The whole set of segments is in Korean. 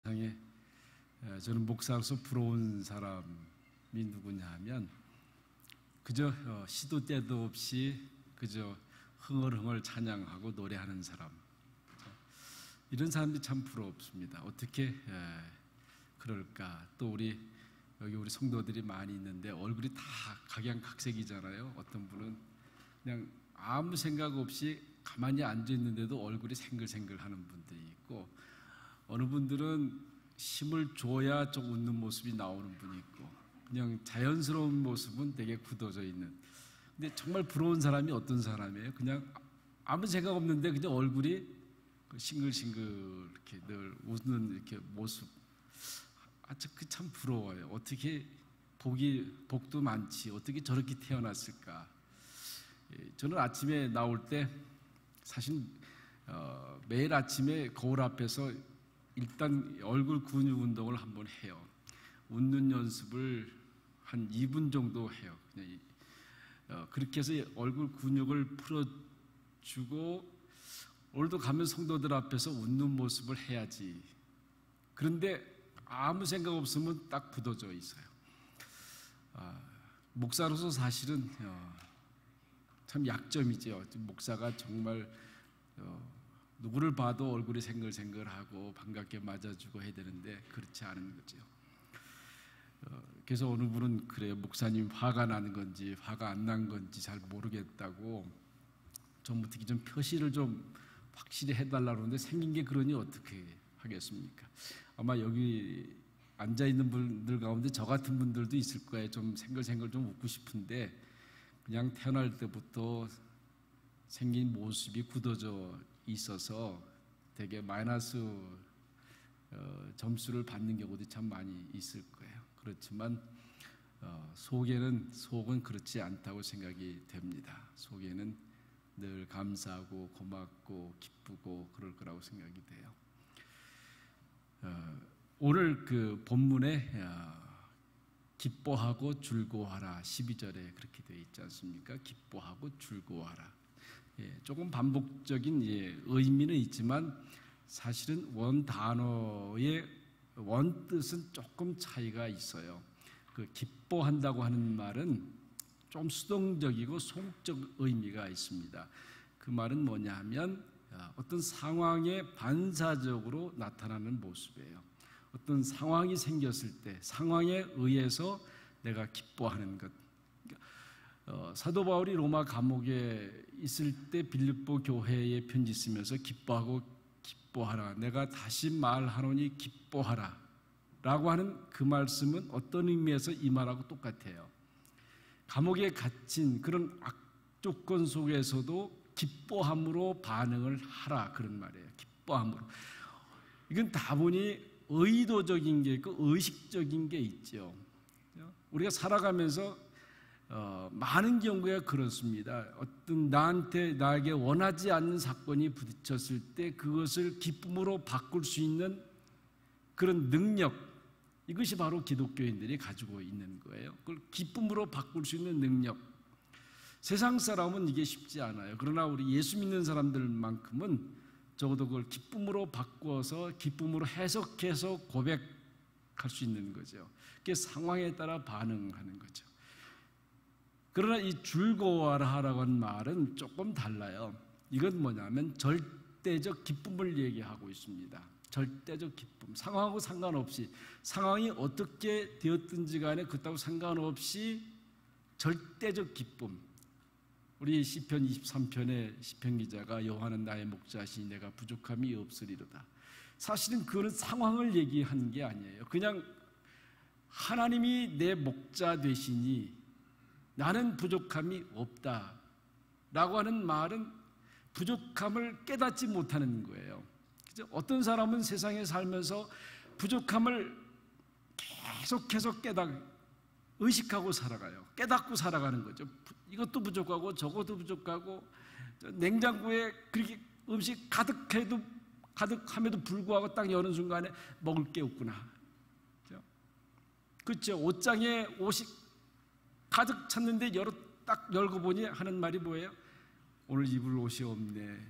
세상에 저는 목사로서 부러운 사람이 누구냐 하면 그저 시도 때도 없이 그저 흥얼흥얼 찬양하고 노래하는 사람, 이런 사람들이 참 부럽습니다. 어떻게 그럴까? 또 여기 우리 성도들이 많이 있는데 얼굴이 다 각양각색이잖아요. 어떤 분은 그냥 아무 생각 없이 가만히 앉아 있는데도 얼굴이 생글생글하는 분들이 있고, 어느 분들은 힘을 줘야 좀 웃는 모습이 나오는 분이 있고, 그냥 자연스러운 모습은 되게 굳어져 있는. 근데 정말 부러운 사람이 어떤 사람이에요? 그냥 아무 생각 없는데 그냥 얼굴이 싱글싱글 이렇게 늘 웃는 이렇게 모습. 참 부러워요. 어떻게 복도 많지, 어떻게 저렇게 태어났을까? 저는 아침에 나올 때 사실 매일 아침에 거울 앞에서 일단 얼굴 근육 운동을 한번 해요. 웃는 연습을 한 2분 정도 해요. 그렇게 해서 얼굴 근육을 풀어주고, 오늘도 가면 성도들 앞에서 웃는 모습을 해야지. 그런데 아무 생각 없으면 딱 굳어져 있어요. 목사로서 사실은 참 약점이죠. 목사가 정말 누구를 봐도 얼굴이 생글생글하고 반갑게 맞아주고 해야 되는데 그렇지 않은 거죠. 그래서 어느 분은 그래요. 목사님 화가 나는 건지 화가 안 난 건지 잘 모르겠다고 전부터 좀 표시를 좀 확실히 해달라고 하는데, 생긴 게 그러니 어떻게 하겠습니까? 아마 여기 앉아있는 분들 가운데 저 같은 분들도 있을 거예요. 좀 생글생글 좀 웃고 싶은데 그냥 태어날 때부터 생긴 모습이 굳어져 있어서 되게 마이너스 점수를 받는 경우도 참 많이 있을 거예요. 그렇지만 속은 그렇지 않다고 생각이 됩니다. 속에는 늘 감사하고 고맙고 기쁘고 그럴 거라고 생각이 돼요. 오늘 그 본문에 기뻐하고 즐거워하라 12절에 그렇게 되어 있지 않습니까? 기뻐하고 즐거워하라. 조금 반복적인 의미는 있지만 사실은 원 단어의 원 뜻은 조금 차이가 있어요. 그 기뻐한다고 하는 말은 좀 수동적이고 소극적 의미가 있습니다. 그 말은 뭐냐 하면 어떤 상황에 반사적으로 나타나는 모습이에요. 어떤 상황이 생겼을 때 상황에 의해서 내가 기뻐하는 것. 사도 바울이 로마 감옥에 있을 때 빌립보 교회에 편지 쓰면서 기뻐하라, 내가 다시 말하노니 기뻐하라 라고 하는 그 말씀은 어떤 의미에서 이 말하고 똑같아요. 감옥에 갇힌 그런 악조건 속에서도 기뻐함으로 반응을 하라, 그런 말이에요. 기뻐함으로. 이건 다분히 의도적인 게 있고 의식적인 게 있죠. 우리가 살아가면서 많은 경우에 그렇습니다. 어떤 나에게 원하지 않는 사건이 부딪혔을 때 그것을 기쁨으로 바꿀 수 있는 그런 능력, 이것이 바로 기독교인들이 가지고 있는 거예요. 그걸 기쁨으로 바꿀 수 있는 능력. 세상 사람은 이게 쉽지 않아요. 그러나 우리 예수 믿는 사람들만큼은 적어도 그걸 기쁨으로 바꿔서 기쁨으로 해석해서 고백할 수 있는 거죠. 그게 상황에 따라 반응하는 거죠. 그러나 이 즐거워하라고 하는 말은 조금 달라요. 이건 뭐냐면 절대적 기쁨을 얘기하고 있습니다. 절대적 기쁨. 상황하고 상관없이, 상황이 어떻게 되었든지 간에 그렇다고 상관없이 절대적 기쁨. 우리 시편 23편의 시편 기자가 여호와는 나의 목자시니 내가 부족함이 없으리로다. 사실은 그거는 상황을 얘기하는 게 아니에요. 그냥 하나님이 내 목자 되시니 나는 부족함이 없다 라고 하는 말은 부족함을 깨닫지 못하는 거예요. 어떤 사람은 세상에 살면서 부족함을 계속해서 의식하고 살아가요. 깨닫고 살아가는 거죠. 이것도 부족하고 저것도 부족하고, 냉장고에 그렇게 음식 가득함에도 불구하고 딱 여는 순간에 먹을 게 없구나. 그렇죠. 옷장에 옷이 가득 찼는데 딱 열고 보니 하는 말이 뭐예요? 오늘 입을 옷이 없네.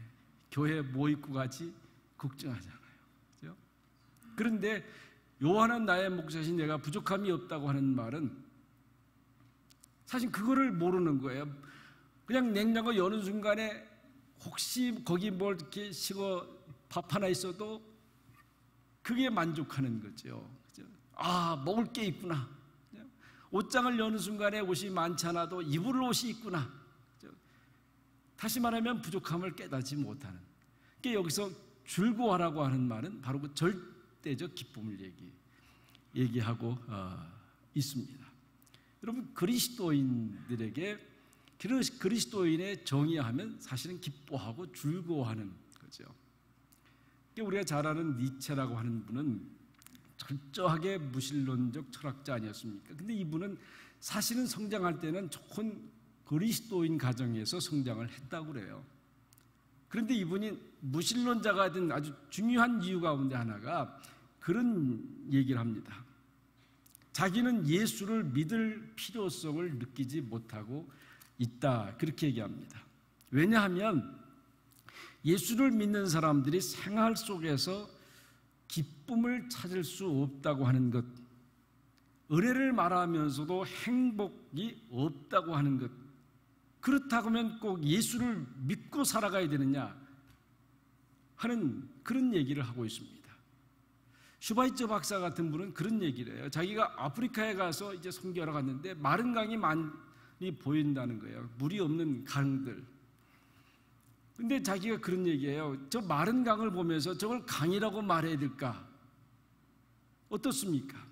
교회 뭐 입고 가지? 걱정하잖아요. 그렇죠? 그런데 요한은 나의 목자신 내가 부족함이 없다고 하는 말은 사실 그거를 모르는 거예요. 그냥 냉장고 여는 순간에 혹시 거기 뭘 이렇게 식어 밥 하나 있어도 그게 만족하는 거죠. 아, 먹을 게 있구나. 옷장을 여는 순간에 옷이 많지 않아도 입을 옷이 있구나. 다시 말하면 부족함을 깨닫지 못하는. 그러니까 여기서 즐거워하라고 하는 말은 바로 그 절대적 기쁨을 얘기하고 있습니다. 여러분, 그리스도인들에게 그리스도인의 정의하면 사실은 기뻐하고 즐거워하는 거죠. 그러니까 우리가 잘 아는 니체라고 하는 분은 철저하게 무신론적 철학자 아니었습니까? 근데 이분은 사실은 성장할 때는 좋은 그리스도인 가정에서 성장을 했다고 그래요. 그런데 이분이 무신론자가 된 아주 중요한 이유 가운데 하나가 그런 얘기를 합니다. 자기는 예수를 믿을 필요성을 느끼지 못하고 있다, 그렇게 얘기합니다. 왜냐하면 예수를 믿는 사람들이 생활 속에서 기쁨을 찾을 수 없다고 하는 것, 은혜를 말하면서도 행복이 없다고 하는 것, 그렇다고 하면 꼭 예수를 믿고 살아가야 되느냐 하는 그런 얘기를 하고 있습니다. 슈바이처 박사 같은 분은 그런 얘기를 해요. 자기가 아프리카에 가서 이제 선교하러 갔는데 마른 강이 많이 보인다는 거예요. 물이 없는 강들. 근데 자기가 그런 얘기예요. 저 마른 강을 보면서 저걸 강이라고 말해야 될까? 어떻습니까?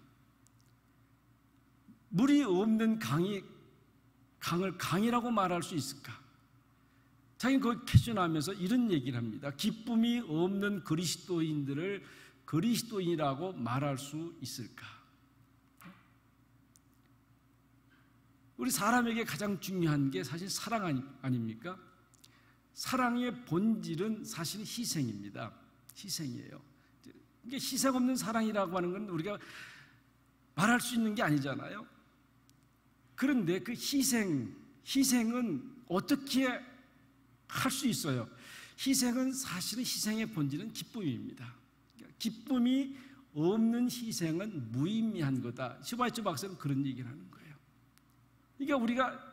물이 없는 강을 강이라고 말할 수 있을까? 자기는 그걸 퀘스천하면서 이런 얘기를 합니다. 기쁨이 없는 그리스도인들을 그리스도인이라고 말할 수 있을까? 우리 사람에게 가장 중요한 게 사실 사랑 아닙니까? 사랑의 본질은 사실 희생입니다. 희생이에요. 이게 희생 없는 사랑이라고 하는 건 우리가 말할 수 있는 게 아니잖아요. 그런데 그 희생은 어떻게 할 수 있어요? 희생은 사실은 희생의 본질은 기쁨입니다. 기쁨이 없는 희생은 무의미한 거다. 슈바이처 박사는 그런 얘기를 하는 거예요. 그러니까 우리가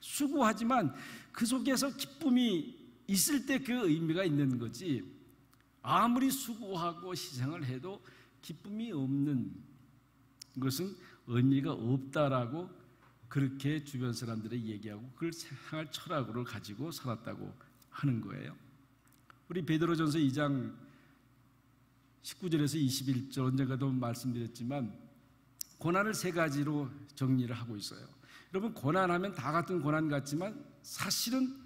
수고하지만 그 속에서 기쁨이 있을 때 그 의미가 있는 거지, 아무리 수고하고 희생을 해도 기쁨이 없는 것은 의미가 없다라고 그렇게 주변 사람들이 얘기하고 그걸 생활 철학으로 가지고 살았다고 하는 거예요. 우리 베드로전서 2장 19절에서 21절 언젠가도 말씀드렸지만 고난을 세 가지로 정리를 하고 있어요. 여러분, 고난하면 다 같은 고난 같지만 사실은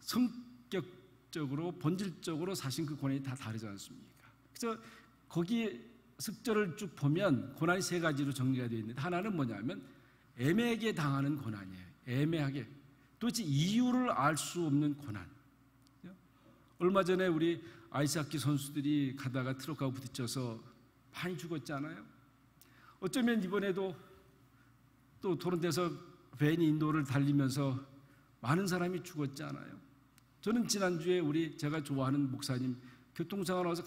성격적으로 본질적으로 사실 그 고난이 다 다르지 않습니까? 그래서 거기에 습절을 쭉 보면 고난이 세 가지로 정리가 되어 있는데, 하나는 뭐냐면 애매하게 당하는 고난이에요. 애매하게, 도대체 이유를 알 수 없는 고난. 얼마 전에 우리 아이스하키 선수들이 가다가 트럭하고 부딪혀서 많이 죽었잖아요. 어쩌면 이번에도 또 토론토에서 벤이 인도를 달리면서 많은 사람이 죽었잖아요. 저는 지난주에 제가 좋아하는 목사님 교통사고 나서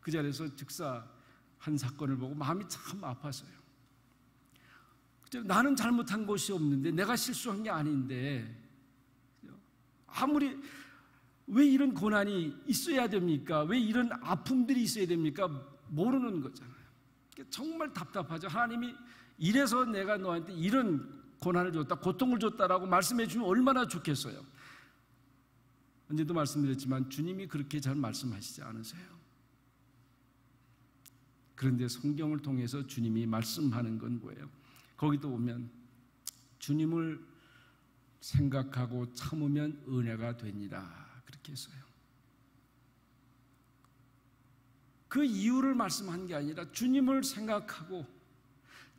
그 자리에서 즉사한 사건을 보고 마음이 참 아팠어요. 나는 잘못한 것이 없는데, 내가 실수한 게 아닌데 아무리 왜 이런 고난이 있어야 됩니까? 왜 이런 아픔들이 있어야 됩니까? 모르는 거잖아요. 정말 답답하죠. 하나님이 이래서 내가 너한테 이런 고난을 줬다, 고통을 줬다라고 말씀해 주면 얼마나 좋겠어요. 언제도 말씀드렸지만 주님이 그렇게 잘 말씀하시지 않으세요. 그런데 성경을 통해서 주님이 말씀하는 건 뭐예요? 거기도 보면 주님을 생각하고 참으면 은혜가 되니라, 그렇게 했어요. 그 이유를 말씀한 게 아니라 주님을 생각하고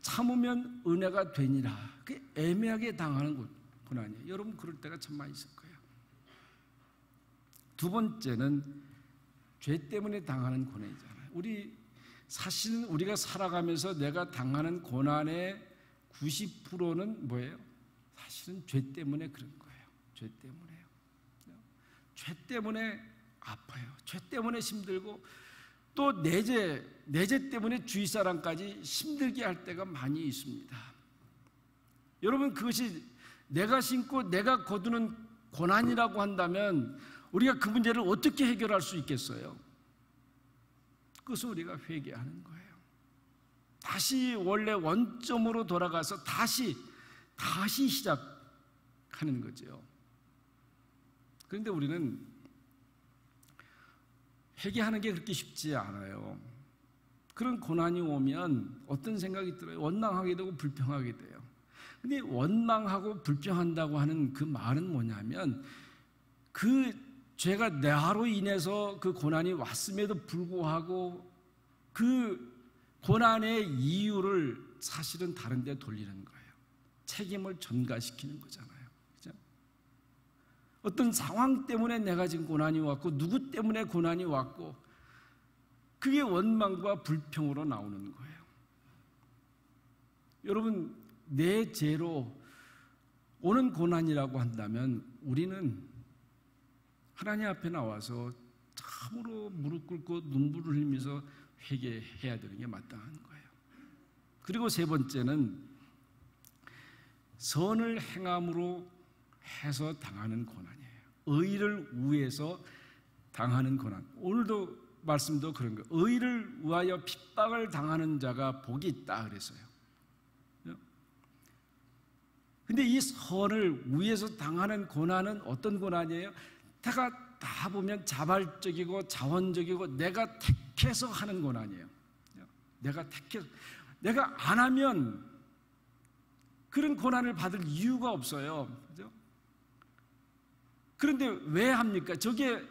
참으면 은혜가 되니라. 그게 애매하게 당하는 고난이에요. 여러분, 그럴 때가 참 많이 있을 거예요. 두 번째는 죄 때문에 당하는 고난이잖아요. 사실은 우리가 살아가면서 내가 당하는 고난의 90%는 뭐예요? 사실은 죄 때문에 그런 거예요. 죄 때문에요. 죄 때문에 아파요. 죄 때문에 힘들고, 또 내재 때문에 주위 사람까지 힘들게 할 때가 많이 있습니다. 여러분, 그것이 내가 신고 내가 거두는 고난이라고 한다면 우리가 그 문제를 어떻게 해결할 수 있겠어요? 그것을 우리가 회개하는 거예요. 다시 원래 원점으로 돌아가서 다시 시작하는 거죠. 그런데 우리는 회개하는 게 그렇게 쉽지 않아요. 그런 고난이 오면 어떤 생각이 들어요? 원망하게 되고 불평하게 돼요. 근데 원망하고 불평한다고 하는 그 말은 뭐냐면, 그 죄가 나로 인해서 그 고난이 왔음에도 불구하고 그 고난의 이유를 사실은 다른 데 돌리는 거예요. 책임을 전가시키는 거잖아요. 그죠? 어떤 상황 때문에 내가 지금 고난이 왔고, 누구 때문에 고난이 왔고, 그게 원망과 불평으로 나오는 거예요. 여러분, 내 죄로 오는 고난이라고 한다면 우리는 하나님 앞에 나와서 참으로 무릎 꿇고 눈물을 흘리면서 회개해야 되는 게 마땅한 거예요. 그리고 세 번째는 선을 행함으로 해서 당하는 고난이에요. 의를 위해서 당하는 고난. 오늘도 말씀도 그런 거예요. 의를 위하여 핍박을 당하는 자가 복이 있다 그랬어요. 근데 이 선을 위해서 당하는 고난은 어떤 고난이에요? 다 보면 자발적이고 자원적이고 내가 택해서 하는 고난이에요. 내가 안 하면 그런 고난을 받을 이유가 없어요. 그죠? 그런데 왜 합니까? 저게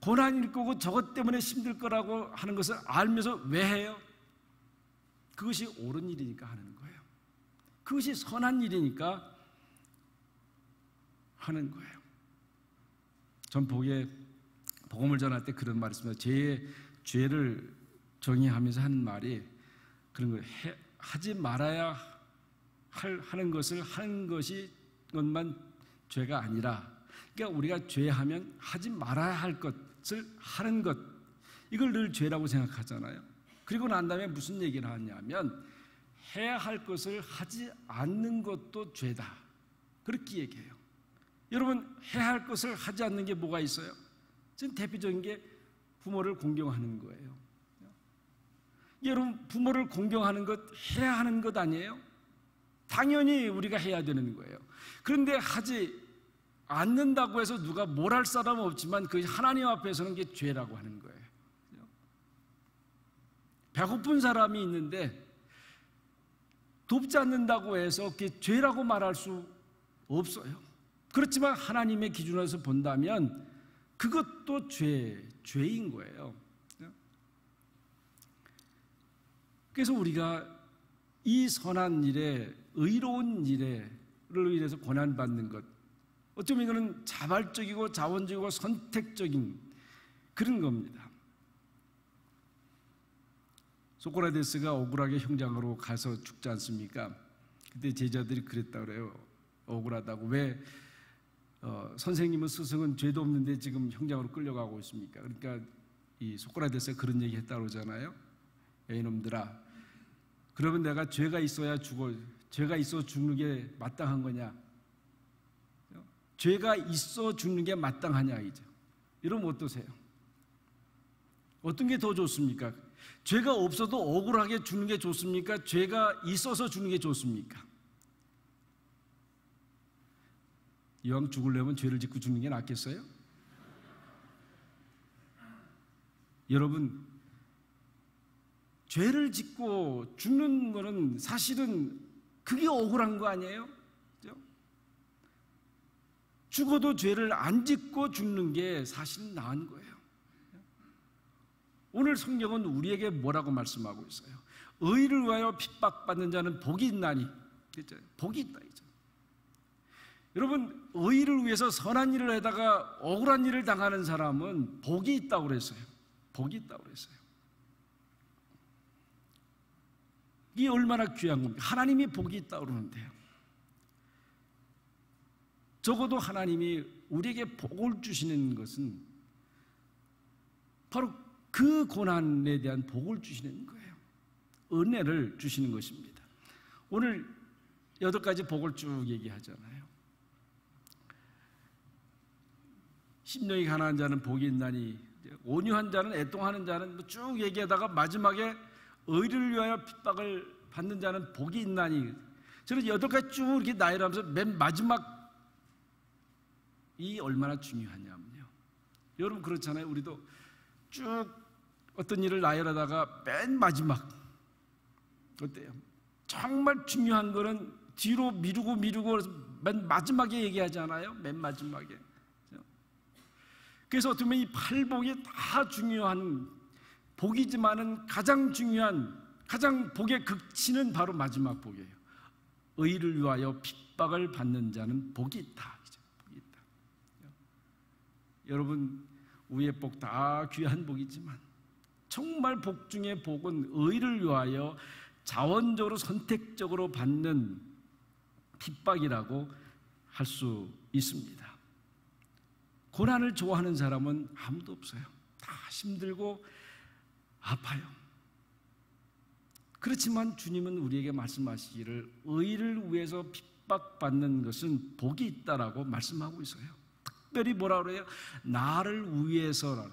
고난일 거고 저것 때문에 힘들 거라고 하는 것을 알면서 왜 해요? 그것이 옳은 일이니까 하는 거예요. 그것이 선한 일이니까 하는 거예요. 전 복음을 전할 때 그런 말을 했습니다. 죄를 정의하면서 하는 말이 그런 거예요. 하지 말아야 하는 것을 하는 것만 죄가 아니라, 그러니까 우리가 죄하면 하지 말아야 할 것을 하는 것, 이걸 늘 죄라고 생각하잖아요. 그리고 난 다음에 무슨 얘기를 하냐면 해야 할 것을 하지 않는 것도 죄다, 그렇게 얘기해요. 여러분, 해야 할 것을 하지 않는 게 뭐가 있어요? 지금 대표적인 게 부모를 공경하는 거예요. 여러분, 부모를 공경하는 것 해야 하는 것 아니에요? 당연히 우리가 해야 되는 거예요. 그런데 하지 않는다고 해서 누가 뭘 할 사람은 없지만 그 하나님 앞에서는 그게 죄라고 하는 거예요. 배고픈 사람이 있는데 돕지 않는다고 해서 그게 죄라고 말할 수 없어요. 그렇지만 하나님의 기준에서 본다면 그것도 죄인 거예요. 그래서 우리가 이 선한 일에, 의로운 일에를 인해서 고난받는 것, 어쩌면 이거는 자발적이고 자원적이고 선택적인 그런 겁니다. 소크라테스가 억울하게 형장으로 가서 죽지 않습니까? 그때 제자들이 그랬다 그래요. 억울하다고. 왜 선생님은 스승은 죄도 없는데 지금 형장으로 끌려가고 있습니까? 그러니까 이 소크라테스가 그런 얘기 했다고 그러잖아요. 야, 이놈들아, 그러면 내가 죄가 있어야 죽어, 죄가 있어 죽는 게 마땅한 거냐? 죄가 있어 죽는 게 마땅하냐 이죠. 이러면 어떠세요? 어떤 게 더 좋습니까? 죄가 없어도 억울하게 죽는 게 좋습니까? 죄가 있어서 죽는 게 좋습니까? 이왕 죽으려면 죄를 짓고 죽는 게 낫겠어요? 여러분, 죄를 짓고 죽는 거는 사실은 그게 억울한 거 아니에요? 그렇죠? 죽어도 죄를 안 짓고 죽는 게 사실은 나은 거예요. 오늘 성경은 우리에게 뭐라고 말씀하고 있어요? 의를 위하여 핍박받는 자는 복이 있나니, 그렇죠? 복이 있다 이죠. 여러분, 의를 위해서 선한 일을 하다가 억울한 일을 당하는 사람은 복이 있다고 그랬어요. 복이 있다고 그랬어요. 이게 얼마나 귀한 겁니까? 하나님이 복이 있다고 그러는데요. 적어도 하나님이 우리에게 복을 주시는 것은 바로 그 고난에 대한 복을 주시는 거예요. 은혜를 주시는 것입니다. 오늘 8가지 복을 쭉 얘기하잖아요. 심령이 가난한 자는 복이 있나니, 온유한 자는, 애통하는 자는 쭉 얘기하다가 마지막에 의를 위하여 핍박을 받는 자는 복이 있나니, 저는 8가지 쭉 이렇게 나열하면서 맨 마지막 이 얼마나 중요하냐면요, 여러분 그렇잖아요. 우리도 쭉 어떤 일을 나열하다가 맨 마지막 어때요? 정말 중요한 거는 뒤로 미루고 맨 마지막에 얘기하잖아요. 맨 마지막에. 그래서 어떻게 보면 이 8복이 다 중요한 복이지만은 가장 중요한, 가장 복의 극치는 바로 마지막 복이에요. 의를 위하여 핍박을 받는 자는 복이 있다. 복이 있다. 여러분, 위의 복 다 귀한 복이지만 정말 복 중에 복은 의를 위하여 자원적으로 선택적으로 받는 핍박이라고 할 수 있습니다. 고난을 좋아하는 사람은 아무도 없어요. 다 힘들고 아파요. 그렇지만 주님은 우리에게 말씀하시기를 의를 위해서 핍박받는 것은 복이 있다라고 말씀하고 있어요. 특별히 뭐라 그래요? 나를 위해서.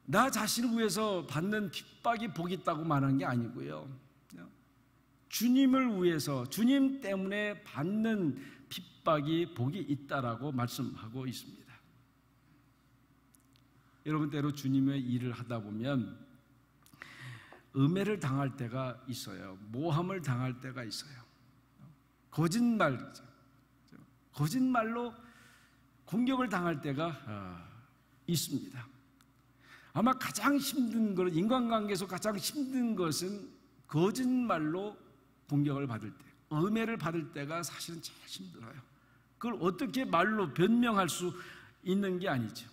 나 자신을 위해서 받는 핍박이 복이 있다고 말하는 게 아니고요, 주님을 위해서, 주님 때문에 받는 핍박이 복이 있다라고 말씀하고 있습니다. 여러분, 때로 주님의 일을 하다 보면 음해를 당할 때가 있어요. 모함을 당할 때가 있어요. 거짓말로 공격을 당할 때가 있습니다. 아마 가장 힘든 것은, 인간관계에서 가장 힘든 것은 거짓말로 공격을 받을 때, 음해를 받을 때가 사실은 제일 힘들어요. 그걸 어떻게 말로 변명할 수 있는 게 아니죠.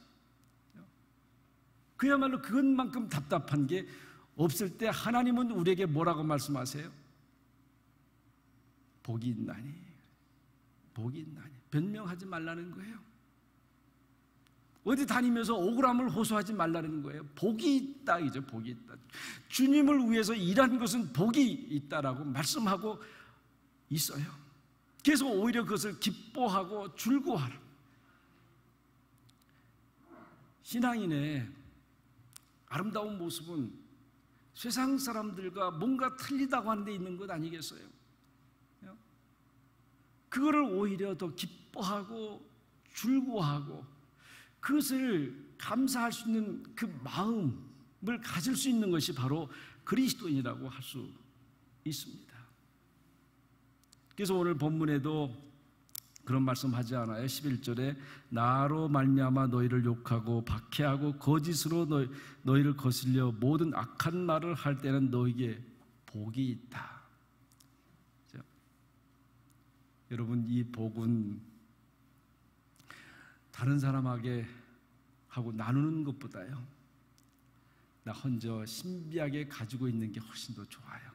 그야말로 그것만큼 답답한 게 없을 때 하나님은 우리에게 뭐라고 말씀하세요? 복이 있나니, 복이 있나니. 변명하지 말라는 거예요. 어디 다니면서 억울함을 호소하지 말라는 거예요. 복이 있다, 이죠. 복이 있다. 주님을 위해서 일한 것은 복이 있다라고 말씀하고 있어요. 그래서 오히려 그것을 기뻐하고 즐거워하라. 신앙인의 아름다운 모습은 세상 사람들과 뭔가 틀리다고 하는 데 있는 것 아니겠어요? 그거를 오히려 더 기뻐하고 즐거워하고 그것을 감사할 수 있는 그 마음을 가질 수 있는 것이 바로 그리스도인이라고 할 수 있습니다. 그래서 오늘 본문에도 그런 말씀하지 않아요? 11절에 나로 말미암아 너희를 욕하고 박해하고 거짓으로 너희를 거슬려 모든 악한 말을 할 때는 너희에게 복이 있다. 여러분, 이 복은 다른 사람에게 하고 나누는 것보다요, 나 혼자 신비하게 가지고 있는 게 훨씬 더 좋아요.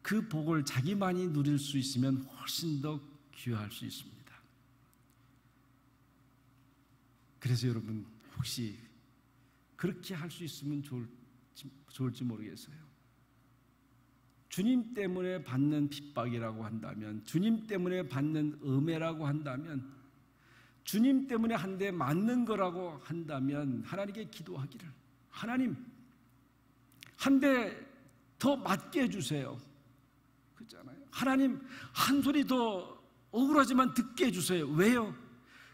그 복을 자기만이 누릴 수 있으면 훨씬 더 귀할 수 있습니다. 그래서 여러분, 혹시 그렇게 할 수 있으면 좋을지 모르겠어요. 주님 때문에 받는 핍박이라고 한다면, 주님 때문에 받는 음해라고 한다면, 주님 때문에 한 대 맞는 거라고 한다면 하나님께 기도하기를, 하나님 한 대 더 맞게 해주세요. 그렇잖아요. 하나님 한 소리 더 억울하지만 듣게 해주세요. 왜요?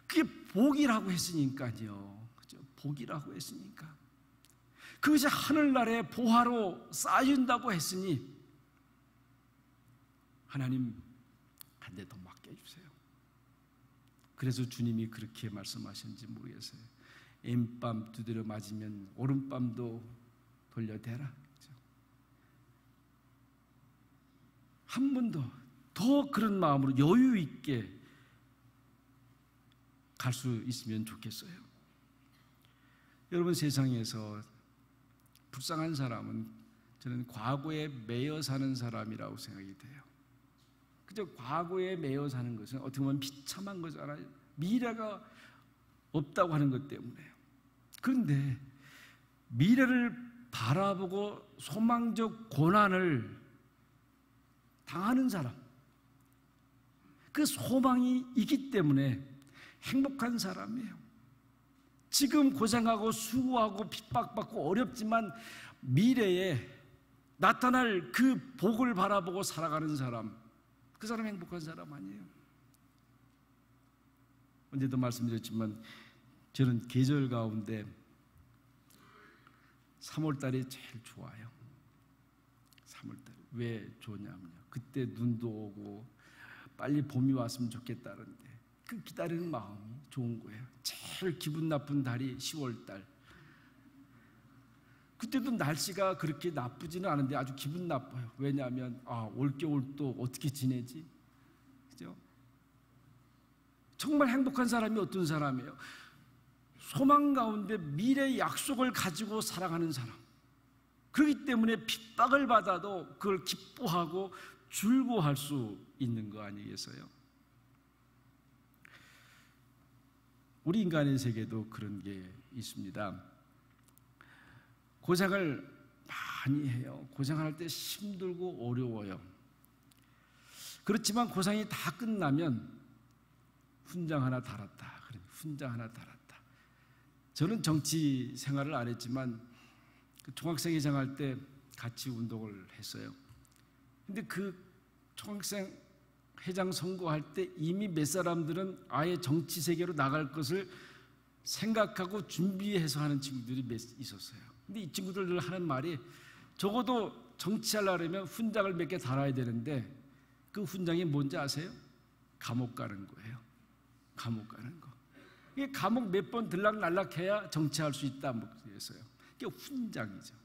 그게 복이라고 했으니까요. 그렇죠? 복이라고 했으니까. 그것이 하늘나라의 보화로 쌓인다고 했으니 하나님 한 대 더 맡게 해주세요. 그래서 주님이 그렇게 말씀하시는지 모르겠어요. 왼밤 두드려 맞으면 오른밤도 돌려대라. 한 번 더 그런 마음으로 여유 있게 갈 수 있으면 좋겠어요. 여러분, 세상에서 불쌍한 사람은 저는 과거에 매여 사는 사람이라고 생각이 돼요. 그저 과거에 매여 사는 것은 어떻게 보면 비참한 거잖아요. 미래가 없다고 하는 것 때문에요. 그런데 미래를 바라보고 소망적 고난을 당하는 사람, 그 소망이 있기 때문에 행복한 사람이에요. 지금 고생하고 수고하고 핍박받고 어렵지만 미래에 나타날 그 복을 바라보고 살아가는 사람, 그 사람 행복한 사람 아니에요. 언제도 말씀드렸지만 저는 계절 가운데 3월달이 제일 좋아요. 3월달. 왜 좋냐면요, 그때 눈도 오고 빨리 봄이 왔으면 좋겠다는데 그 기다리는 마음이 좋은 거예요. 제일 기분 나쁜 달이 10월달. 그때도 날씨가 그렇게 나쁘지는 않은데 아주 기분 나빠요. 왜냐하면 올겨울 또 어떻게 지내지? 그죠? 정말 행복한 사람이 어떤 사람이에요? 소망 가운데 미래의 약속을 가지고 살아가는 사람. 그렇기 때문에 핍박을 받아도 그걸 기뻐하고 즐거워할 수 있는 거 아니겠어요? 우리 인간의 세계도 그런 게 있습니다. 고생을 많이 해요. 고생할 때 힘들고 어려워요. 그렇지만 고생이 다 끝나면 훈장 하나 달았다. 훈장 하나 달았다. 저는 정치 생활을 안 했지만 총학생회장 할 때 같이 운동을 했어요. 근데 그 총학생 회장 선거할 때 이미 몇 사람들은 아예 정치 세계로 나갈 것을 생각하고 준비해서 하는 친구들이 몇 있었어요. 근데 이 친구들 하는 말이 적어도 정치하려면 훈장을 몇 개 달아야 되는데 그 훈장이 뭔지 아세요? 감옥 가는 거예요. 감옥 가는 거. 이게 감옥 몇 번 들락날락해야 정치할 수 있다 그랬어요. 이게 훈장이죠.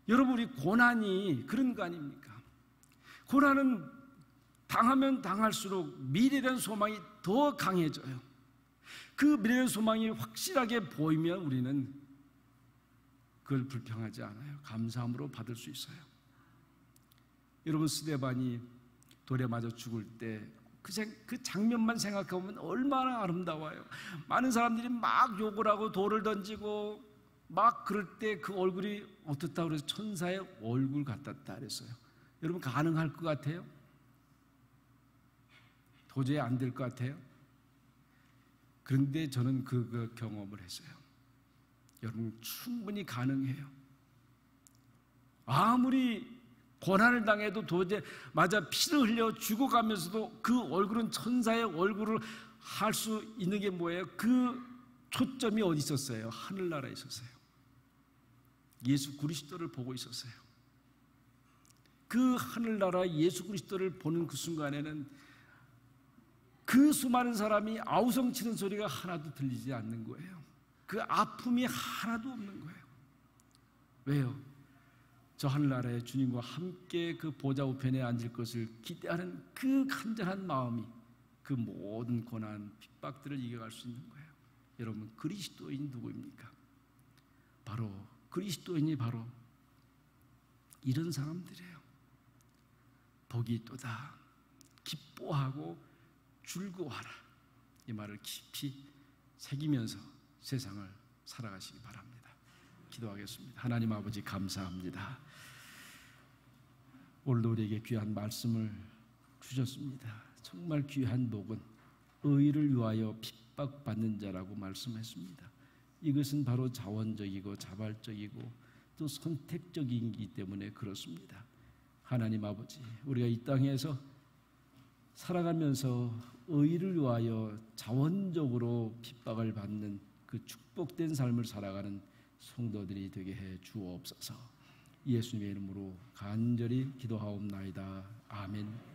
여러분, 우리 고난이 그런 거 아닙니까? 고난은 당하면 당할수록 미래에 대한 소망이 더 강해져요. 그 미래에 대한 소망이 확실하게 보이면 우리는 그걸 불평하지 않아요. 감사함으로 받을 수 있어요. 여러분, 스데반이 돌에 맞아 죽을 때 그 장면만 생각해보면 얼마나 아름다워요. 많은 사람들이 막 욕을 하고 돌을 던지고 막 그럴 때 그 얼굴이 어떻다고 그래서 천사의 얼굴 같았다 그랬어요. 여러분, 가능할 것 같아요? 도저히 안 될 것 같아요? 그런데 저는 그 경험을 했어요. 여러분, 충분히 가능해요. 아무리 고난을 당해도 도저히 맞아 피를 흘려 죽어가면서도 그 얼굴은 천사의 얼굴을 할 수 있는 게 뭐예요? 그 초점이 어디 있었어요? 하늘나라에 있었어요. 예수 그리스도를 보고 있었어요. 그 하늘나라 예수 그리스도를 보는 그 순간에는 그 수많은 사람이 아우성치는 소리가 하나도 들리지 않는 거예요. 그 아픔이 하나도 없는 거예요. 왜요? 저 하늘나라의 주님과 함께 그 보좌 우편에 앉을 것을 기대하는 그 간절한 마음이 그 모든 고난, 핍박들을 이겨갈 수 있는 거예요. 여러분, 그리스도인이 누구입니까? 바로 그리스도인이 바로 이런 사람들이에요. 복이 있도다. 기뻐하고 즐거워하라. 이 말을 깊이 새기면서 세상을 살아가시기 바랍니다. 기도하겠습니다. 하나님 아버지, 감사합니다. 오늘도 우리에게 귀한 말씀을 주셨습니다. 정말 귀한 복은 의를 위하여 핍박받는 자라고 말씀했습니다. 이것은 바로 자원적이고 자발적이고 또 선택적이기 때문에 그렇습니다. 하나님 아버지, 우리가 이 땅에서 살아가면서 의를 위하여 자원적으로 핍박을 받는 그 축복된 삶을 살아가는 성도들이 되게 해 주옵소서. 예수님의 이름으로 간절히 기도하옵나이다. 아멘.